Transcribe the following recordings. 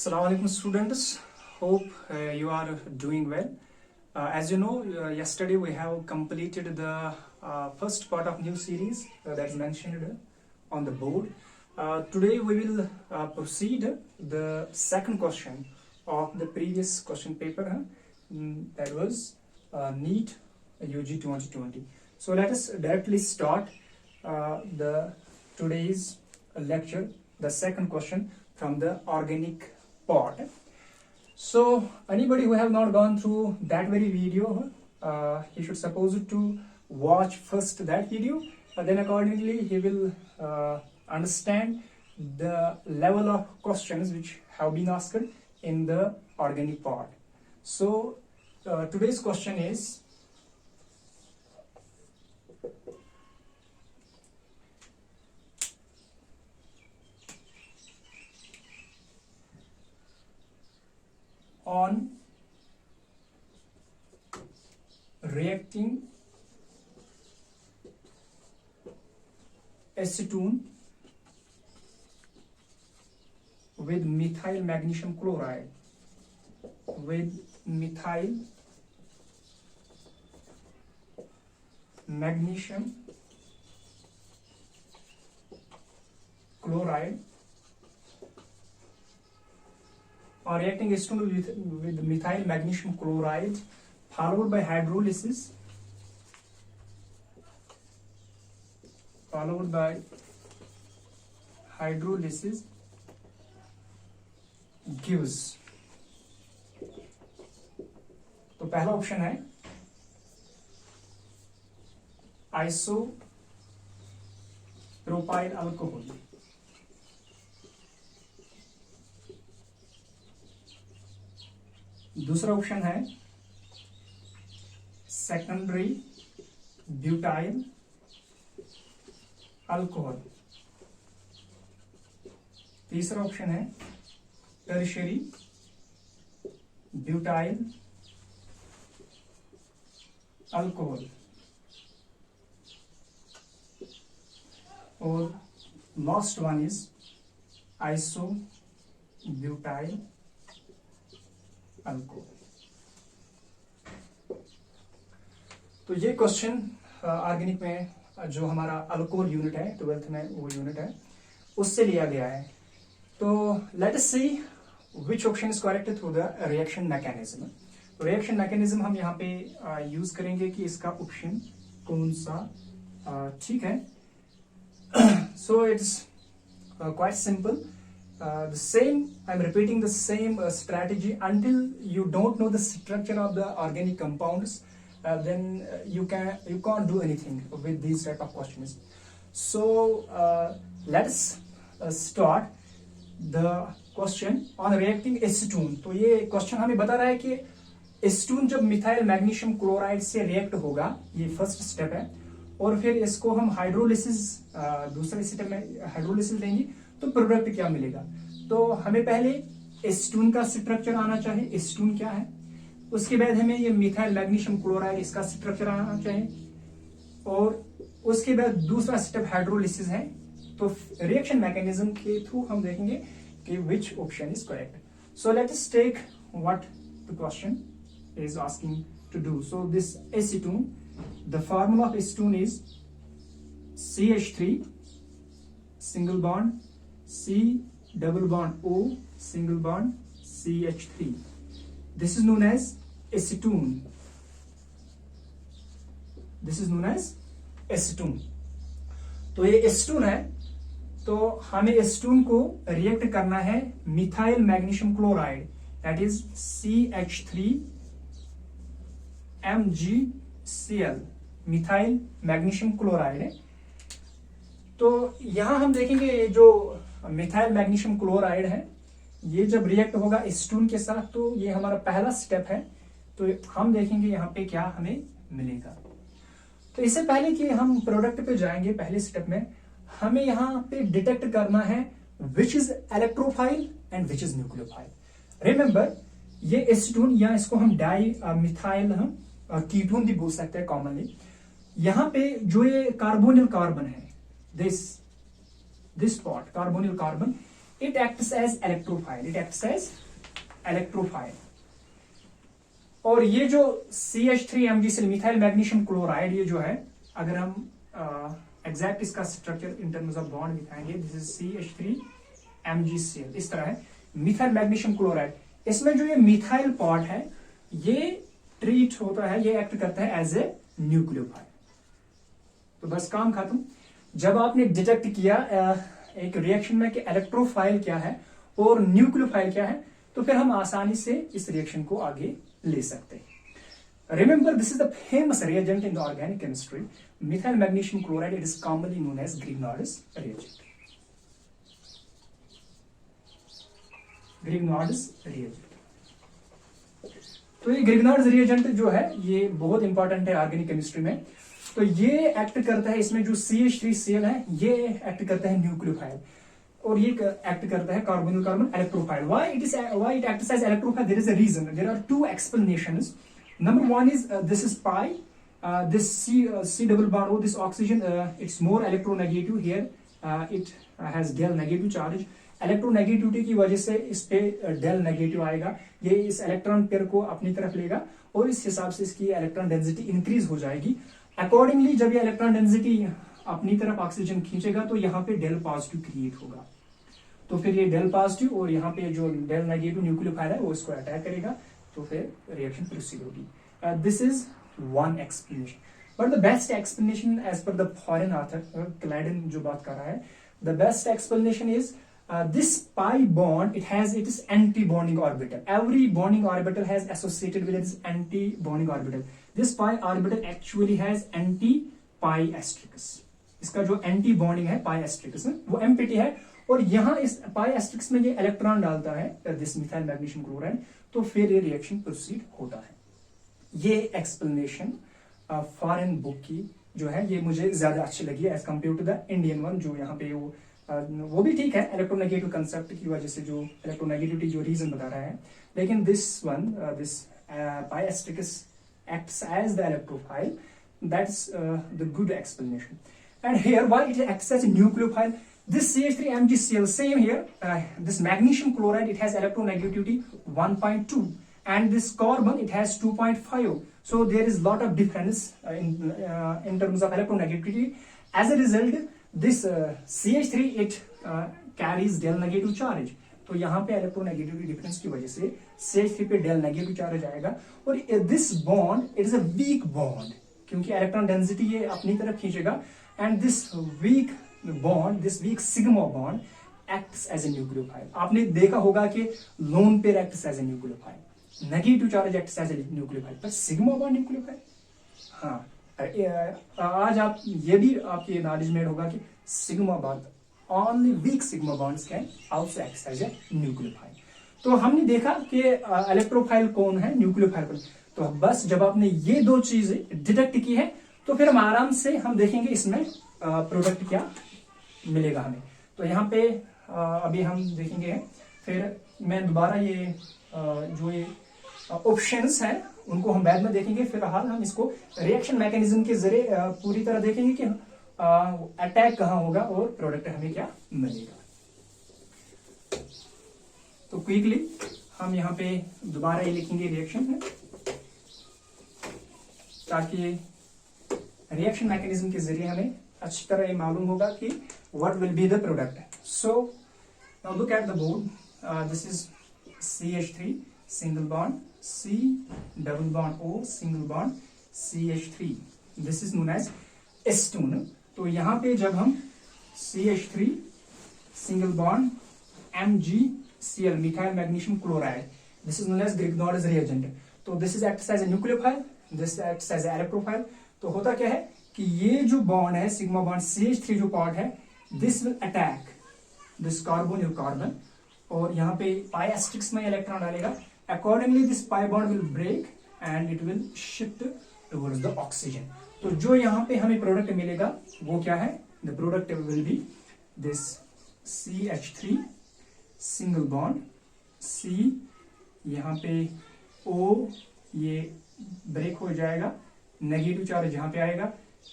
Assalamu alaikum students. Hope you are doing well. As you know, yesterday we have completed the first part of new series that is mentioned on the board. Today we will proceed the second question of the previous question paper that was NEET UG 2020. So let us directly start the today's lecture, the second question from the organic part. So anybody who have not gone through that very video, he should suppose to watch first that video, then accordingly he will understand the level of questions which have been asked in the organic part. So today's question is, on reacting acetone with methyl magnesium chloride or reacting acetone with methyl magnesium chloride followed by hydrolysis gives. तो पहला option है isopropyl alcohol, दूसरा option है secondary butyl alcohol, तीसरा option है tertiary butyl alcohol, और last one is isobutyl alcohol. तो ये क्वेश्चन ऑर्गेनिक में जो हमारा अल्कोहल यूनिट है 12th में वो यूनिट है उससे लिया गया है. तो let us see which option is correct through the reaction mechanism. Reaction mechanism हम यहाँ पे यूज करेंगे कि इसका ऑप्शन कौन सा ठीक है. So it's quite simple. The same, I'm repeating the same strategy until you don't know the structure of the organic compounds. Then you can't do anything with these type of questions. So let's start the question on reacting acetone. तो ये question हमें बता रहा है कि acetone जब methyl magnesium chloride से react होगा, ये फर्स्ट स्टेप है, और फिर इसको हम हाइड्रोलिसिस दूसरे स्टेप में हाइड्रोलिसिस लेंगे तो प्रोडक्ट क्या मिलेगा. तो हमें पहले एसीटोन का स्ट्रक्चर आना चाहिए, एसीटोन क्या है, उसके बाद हमें ये मिथाइल मैग्नीशियम क्लोराइड इसका स्ट्रक्चर आना चाहिए, और उसके बाद दूसरा स्टेप हाइड्रोलिसिस है. तो रिएक्शन मैकेनिज्म के थ्रू हम देखेंगे कि which option is correct. So let us take what the question is asking to do. So this acetone, the formula of acetone is CH3 single bond C double bond O single bond CH3. This is known as acetone. तो ये acetone है, तो हमें acetone को react करना है methyl magnesium chloride, that is CH3MgCl, methyl magnesium chloride है. तो यहां हम देखेंगे जो मिथाइल मैग्नीशियम क्लोराइड है, ये जब रिएक्ट होगा एसीटोन के साथ, तो ये हमारा पहला स्टेप है. तो हम देखेंगे यहाँ पे क्या हमें मिलेगा. तो इससे पहले कि हम प्रोडक्ट पे जाएंगे, पहले स्टेप में हमें यहाँ पे डिटेक्ट करना है which is electrophile and which is nucleophile. Remember, ये एसीटोन या इसको हम डाई मिथाइल कीटोन भी बोल सकते हैं कॉमनली. यहाँ पे जो ये कार्बोनिल कार्बन है, this part carbonyl carbon, it acts as electrophile, it acts as electrophile. और ये जो CH3MgCl मिथाइल मैग्नीशियम क्लोराइड, ये जो है, अगर हम एग्जैक्ट इसका structure in terms of bond दिखाएंगे, दिस इज CH3MgCl, इस तरह है मिथाइल मैग्नीशियम क्लोराइड। इसमें जो ये मिथाइल पार्ट है, ये ट्रीट होता है, ये एक्ट करता है एज ए न्यूक्लियोफाइल। तो बस काम खत्म। जब आपने डिटेक्ट किया एक रिएक्शन में कि इलेक्ट्रोफाइल क्या है और न्यूक्लियोफाइल क्या है, तो फिर हम आसानी से इस रिएक्शन को आगे ले सकते हैं। Remember, this is the famous reagent in the organic chemistry, methyl magnesium chloride. It is commonly known as Grignard's reagent. Grignard's reagent. तो ये ग्रिग्नार्ड्स रिएजेंट जो है, ये बहुत इंपॉर्टेंट है ऑर्गेनिक केमिस्ट्री में। तो ये एक्ट करता है, इसमें जो CH3Cl है, ये एक्ट करता है न्यूक्लियोफाइल, और ये एक्ट करता है carbonyl carbon electrophile. why it acts as electrophile? There is a reason. There are two explanations. Number one is this is pi, this C double bond, this oxygen, it's more electronegative here, it has del negative charge. Electronegativity की वजह से इस पे del negative आएगा, ये इस electron pair को अपनी तरफ लेगा और इस हिसाब से इसकी इलेक्ट्रॉन डेंसिटी इंक्रीज हो जाएगी। अकॉर्डिंगली जब ये इलेक्ट्रॉन डेंसिटी अपनी तरफ ऑक्सीजन खींचेगा तो यहाँ पे डेल पॉजिटिव क्रिएट होगा। तो फिर ये डेल पॉजिटिव और यहाँ पे जो डेल नेगेटिव न्यूक्लियोफाइल है वो इसको अटैक करेगा, तो फिर रिएक्शन प्रोसीड होगी। This is one explanation, but the best explanation as per the foreign author Clayden जो बात कर रहा है, the best explanation is this pi bond, it has its anti-bonding orbital. Every bonding orbital has associated with its anti-bonding orbital. This pi orbital actually has anti-pi asterisk. इसका जो anti-bonding है pi asterisk में, वो empty है, और यहाँ इस pi asterisk में ये इलेक्ट्रॉन डालता है this methyl magnesium chloride, तो फिर ये रिएक्शन प्रोसीड होता है। ये एक्सप्लेनेशन फॉरेन बुक की जो है, ये मुझे ज्यादा अच्छी लगी as compare to the Indian one, जो यहाँ पे वो भी ठीक है इलेक्ट्रोनेगेटिव कंसेप्ट की वजह से, जो इलेक्ट्रोनेगेटिविटी जो रीजन बता रहा है, लेकिन this one, this pi asterisk acts as the electrophile, that's the good explanation. And here, why it acts as a nucleophile? This CH3MgCl, same here, this magnesium chloride, it has electronegativity 1.2, and this carbon, it has 2.5. So there is lot of difference in terms of electronegativity. As a result, this CH3 it carries del negative charge. तो यहाँ पे electronegativity difference की वजह से CH3 पे del negative charge आएगा, और this bond it is a weak bond, क्योंकि इलेक्ट्रॉन डेंसिटी ये अपनी तरफ खींचेगा, and this weak bond, this weak sigma bond acts as a nucleophile. आपने देखा होगा कि lone pair acts as a nucleophile, negative charge acts as a nucleophile, पर सिग्मा बॉन्ड न्यूक्लियोफाइल। हाँ, आज आप ये भी आपकी नॉलेज में होगा कि sigma bond, only weak sigma bonds can also act as a nucleophile. तो हमने देखा कि इलेक्ट्रोफाइल कौन है, न्यूक्लियोफाइल कौन। तो बस जब आपने ये दो चीजें डिटेक्ट की है, तो फिर हम आराम से हम देखेंगे इसमें प्रोडक्ट क्या मिलेगा हमें। तो यहाँ पे अभी हम देखेंगे, फिर मैं दोबारा ये जो ये ऑप्शंस हैं उनको हम बाद में देखेंगे। फिलहाल हम इसको रिएक्शन मैकेनिज्म के जरिए पूरी तरह देखेंगे कि अटैक कहाँ होगा और प्रोडक्ट हमें क्या मिलेगा। तो क्विकली हम यहाँ पे दोबारा ये लिखेंगे रिएक्शन है, ताकि रिएक्शन मैकेनिज्म के जरिए हमें अच्छी तरह ये मालूम होगा कि what will be the product. So now look at the board, this is CH3 single bond, C double bond O single bond CH3, this is known as acetone. तो यहाँ पे जब हम CH3 single bond MgCl methyl magnesium chloride, this is known as Grignard's reagent. तो this is acts as a nucleophile, this acts as a electrophile. तो होता क्या है कि ये जो बॉन्ड है सिग्मा बॉन्ड CH3 जो पार्ट है, this will attack this carbonyl carbon, और यहाँ पे पाई एस्टेरिस्क में इलेक्ट्रॉन डालेगा। Accordingly this pi bond will break and it will shift towards the oxygen. तो जो यहाँ पे हमें प्रोडक्ट मिलेगा वो क्या है, the product will be this CH3 single bond C, यहाँ पे O ये ब्रेक हो जाएगा, नेगेटिव चार्ज यहाँ पे आएगा,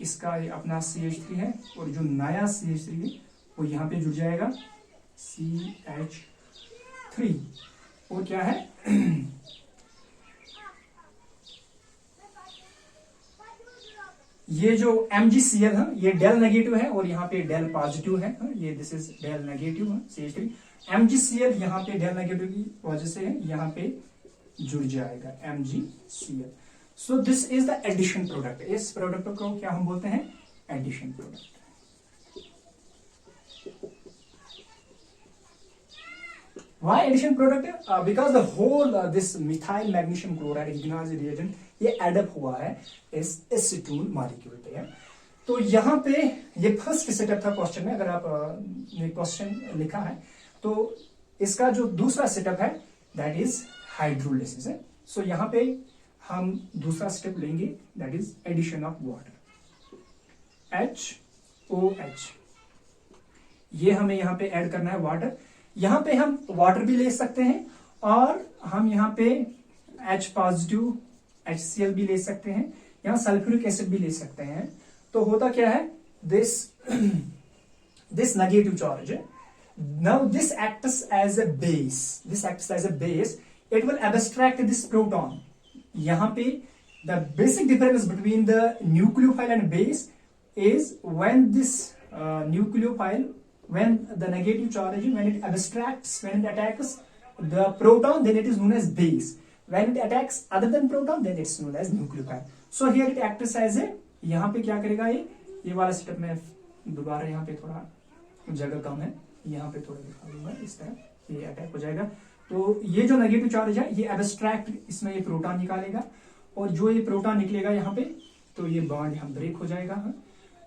इसका ये अपना CH3 है, और जो नया CH3 है वो यहाँ पे जुड़ जाएगा CH3 और क्या है ये जो MgCl है ये डेल नेगेटिव है और यहाँ पे डेल पॉजिटिव है, ये दिस इज डेल नेगेटिव है CH3। MgCl यहाँ पे डेल नेगेटिव की वजह से है, यहाँ पे जुड़ जाएगा MgCl। So this is the addition product. इस प्रोडक्ट को क्या हम बोलते हैं? Addition product. Why addition product? Because the whole this methyl magnesium chloride इग्नाइज reagent ये एडअप हुआ है इस एसीटोन मॉलिक्यूल पे है। तो यहाँ पे ये फर्स्ट सेटअप था क्वेश्चन में, अगर आप ने क्वेश्चन लिखा है तो इसका जो दूसरा सेटअप है दैट इज हाइड्रोलिसिस है। सो यहाँ पे हम दूसरा स्टेप लेंगे that is addition of water, HOH। ये हमें यहाँ पे ऐड करना है वाटर। यहाँ पे हम वाटर भी ले सकते हैं और हम यहाँ पे H पॉजिटिव HCl भी ले सकते हैं, यहाँ सल्फ्यूरिक एसिड भी ले सकते हैं। तो होता क्या है, this negative charge, now this acts as a base, it will abstract this proton. यहाँ पे the basic difference between the nucleophile and base is when this nucleophile, when the negative charge, when it abstracts, when it attacks the proton, then it is known as base. When it attacks other than proton, then it's known as nucleophile. So here it acts as a, यहाँ पे क्या करेगा ये वाला setup में दोबारा यहाँ पे थोड़ा जगह कम है, यहाँ पे थोड़ा दिखा दूंगा, इस तरह ये अटैक हो जाएगा। तो ये जो नेगेटिव चार्ज है ये एब्स्ट्रैक्ट, इसमें ये प्रोटॉन निकालेगा और जो ये प्रोटॉन निकलेगा यहाँ पे तो ये बॉन्ड यहाँ ब्रेक हो जाएगा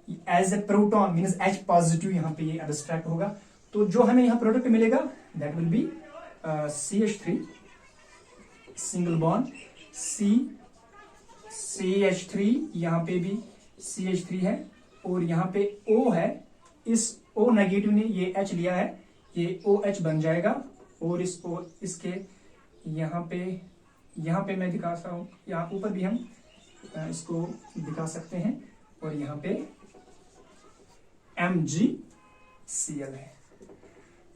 as a proton, means H positive यहाँ पे ये एब्स्ट्रैक्ट होगा। तो जो हमें यहाँ प्रोडक्ट मिलेगा that will be CH3 single bond CH3, यहाँ पे भी CH3 है और यहाँ पे O है, इस O नेगेटिव ने ये H लिया है, ये OH बन जाएगा और इस O इसके यहाँ पे मैं दिखा सकता हूँ, यहाँ ऊपर भी हम इसको दिखा सकते हैं और यहाँ पे MgCl है।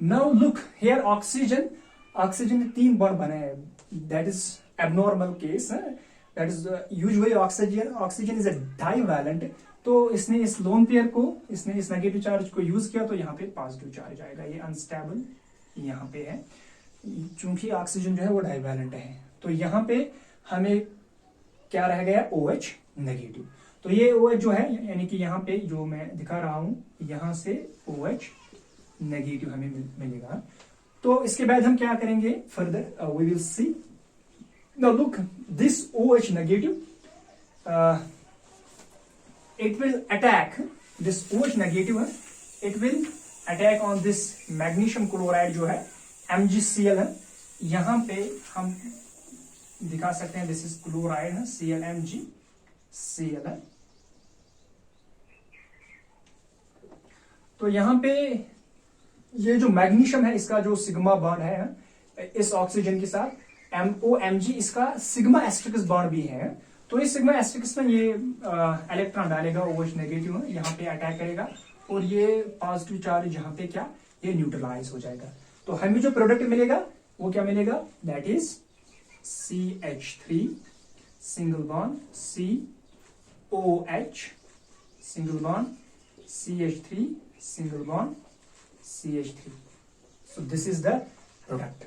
नाउ लुक हियर ऑक्सीजन ने 3 बॉन्ड बनाए हैं, that is abnormal case, that is usually oxygen is a divalent. तो इसने इस लोन पेयर को, इसने इस नेगेटिव चार्ज को यूज किया तो यहाँ पे पॉजिटिव चार्ज आएगा, ये अनस्टेबल यहाँ पे है चूंकि ऑक्सीजन जो है वो डाइवैलेंट है। तो यहाँ पे हमें क्या रह गया, OH नेगेटिव। तो ये OH जो है, यानी कि यहाँ पे जो मैं दिखा रहा हूं यहां से OH नेगेटिव हमें मिलेगा। तो इसके बाद हम क्या करेंगे further, we will see. Now look this OH negative, it will attack this OH negative, it will attack on this magnesium chloride जो है MgCl है। यहां पे हम दिखा सकते हैं दिस इज क्लोराइड है, ClMgCl है। तो यहां पे ये जो मैग्नीशियम है इसका जो सिग्मा बॉन्ड है इस ऑक्सीजन के साथ MOMg, इसका सिग्मा एस्ट्रिक्स बॉन्ड भी है। तो इस सिग्मा एस्ट्रिक्स में ये इलेक्ट्रॉन डालेगा, OH नेगेटिव है, यहाँ पे अटैक करेगा और ये पॉजिटिव चार्ज यहाँ पे क्या, ये न्यूट्रलाइज हो जाएगा। तो हमें जो प्रोडक्ट मिलेगा वो क्या मिलेगा, that is CH3 single bond COH single bond CH3 single bond CH3। So this is the product.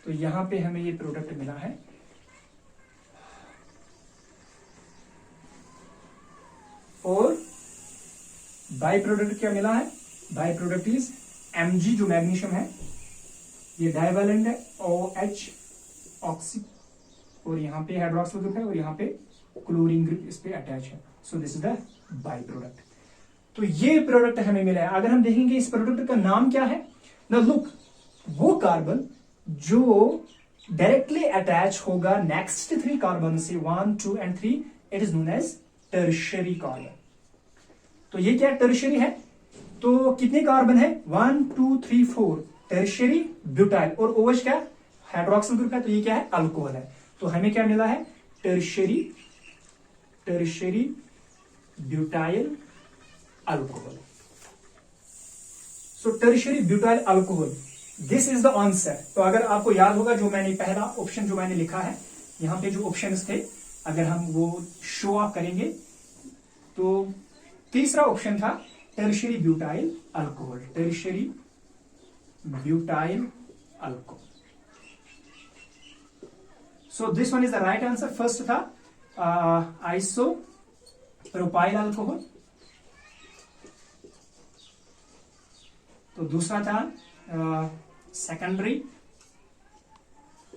तो यहां पे हमें ये प्रोडक्ट मिला है। और बाई प्रोडक्ट क्या मिला है, बाई प्रोडक्ट इज Mg जो मैग्नीशियम है ये डाइवैलेंट है, OH ऑक्सी और यहाँ पे हाइड्रोक्सिल ग्रुप है और यहाँ पे क्लोरीन ग्रुप इस पे अटैच है। सो this is the by product. तो ये प्रोडक्ट हमें मिला है। अगर हम देखेंगे इस प्रोडक्ट का नाम क्या है, ना लुक वो कार्बन जो डायरेक्टली अटैच होगा नेक्स्ट 3 कार्बन से 1, 2 and 3, it is known as tertiary carbon. तो ये क्या टर्शियरी है, तो कितने कार्बन है, 1, 2, 3, 4 टर्शियरी ब्यूटाइल और OH क्या हाइड्रोक्सिल ग्रुप है, तो ये क्या है अल्कोहल है। तो हमें क्या मिला है, tertiary butyl alcohol. So tertiary butyl alcohol this is the answer. तो अगर आपको याद होगा जो मैंने पहला ऑप्शन जो मैंने लिखा है, यहां पे जो ऑप्शंस थे, अगर हम वो शो ऑफ करेंगे तो तीसरा ऑप्शन था tertiary butyl alcohol, tertiary butyl alcohol. So this one is the right answer. First था आइसोप्रोपाइल अल्कोहल, तो दूसरा था सेकेंडरी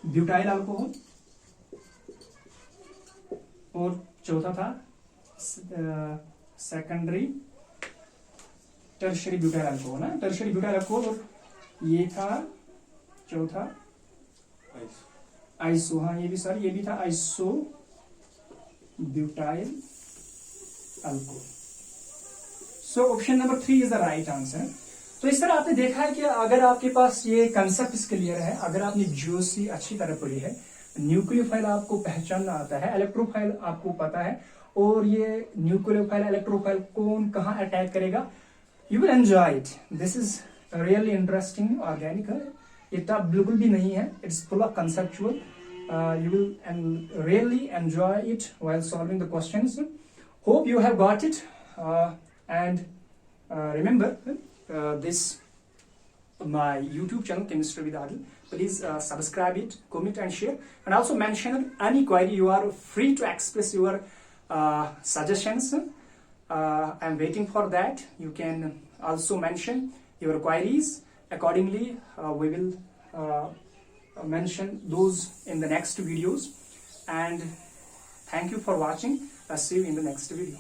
ब्यूटाइल अल्कोहल, और चौथा था सेकेंडरी टर्शियरी ब्यूटाइल अल्कोहल ना, टर्शियरी ब्यूटाइल अल्कोहल, और ये था चौथा आइसो, हाँ ये भी सर, ये भी था iso butyl alcohol. So option number 3 is the right answer. तो इस तरह आपने देखा है कि अगर आपके पास ये कंसेप्ट क्लियर है, अगर आपने जीओसी अच्छी तरह पढ़ी है, न्यूक्लियोफाइल आपको पहचानना आता है, इलेक्ट्रोफाइल आपको पता है, और ये न्यूक्लियोफाइल इलेक्ट्रोफाइल कौन कहां अटैक करेगा, you will enjoy it. This is really interesting organic है, ये टफ बिल्कुल भी नहीं है, it's full of conceptual. You will really enjoy it while solving the questions. Hope you have got it, and remember this my YouTube channel Chemistry with Adil. Please subscribe it, comment and share, and also mention any query. You are free to express your suggestions. I'm waiting for that. You can also mention your queries. Accordingly, we will mention those in the next videos. And thank you for watching. I'll see you in the next video.